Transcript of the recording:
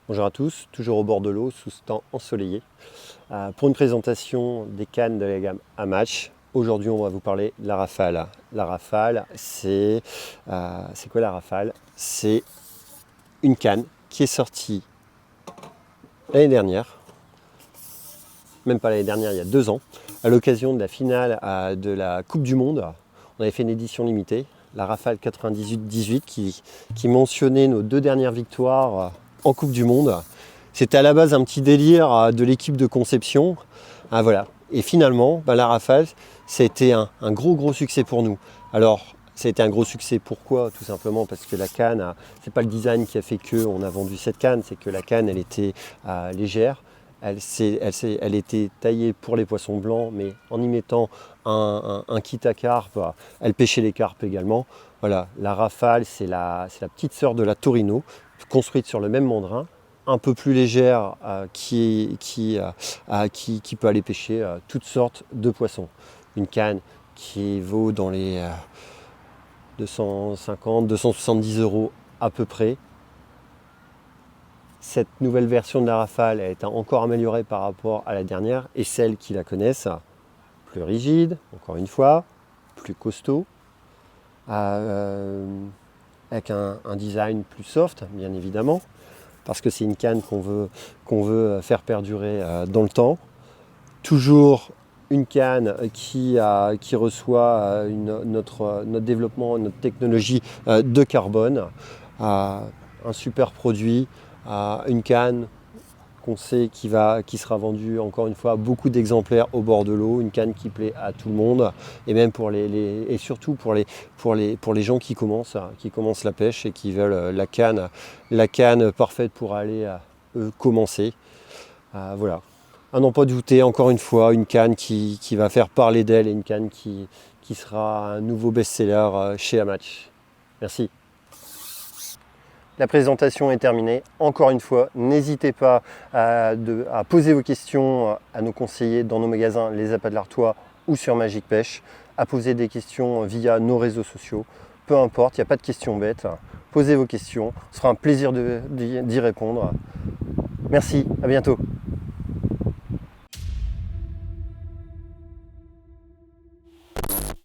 Bonjour à tous, toujours au bord de l'eau, sous ce temps ensoleillé, pour une présentation des cannes de la gamme Amash. Aujourd'hui, on va vous parler de la Rafale. La Rafale, c'est quoi la Rafale? C'est une canne qui est sortie l'année dernière, même pas l'année dernière, il y a 2 ans, à l'occasion de la finale de la Coupe du Monde. On avait fait une édition limitée, la Rafale 98-18, qui mentionnait nos 2 dernières victoires en Coupe du Monde. C'était à la base un petit délire de l'équipe de conception. Voilà. Et finalement, la Rafale, ça a été un gros succès pour nous. Alors, ça a été un gros succès, pourquoi? Tout simplement parce que la canne, c'est pas le design qui a fait qu'on a vendu cette canne, c'est que la canne, elle était légère. Elle était taillée pour les poissons blancs, mais en y mettant un kit à carpe, elle pêchait les carpes également. Voilà, la Rafale, c'est la petite sœur de la Torino, construite sur le même mandrin, un peu plus légère, qui peut aller pêcher toutes sortes de poissons. Une canne qui vaut dans les 250-270 € à peu près. Cette nouvelle version de la Rafale a été encore améliorée par rapport à la dernière, et celles qui la connaissent, plus rigide, encore une fois, plus costaud, avec un design plus soft, bien évidemment, parce que c'est une canne qu'on veut faire perdurer dans le temps. Toujours une canne qui reçoit notre développement, notre technologie de carbone, un super produit, une canne qu'on sait qui sera vendue encore une fois beaucoup d'exemplaires au bord de l'eau, une canne qui plaît à tout le monde, et même et surtout pour les gens qui commencent la pêche et qui veulent la canne parfaite pour aller commencer. Voilà. À n'en pas douter, encore une fois, une canne qui va faire parler d'elle, et une canne qui sera un nouveau best-seller chez Amash. Merci. La présentation est terminée. Encore une fois, n'hésitez pas à poser vos questions à nos conseillers dans nos magasins Les Appâts de l'Artois ou sur Magic Pêche, à poser des questions via nos réseaux sociaux. Peu importe, il n'y a pas de questions bêtes. Posez vos questions, ce sera un plaisir d'y répondre. Merci, à bientôt.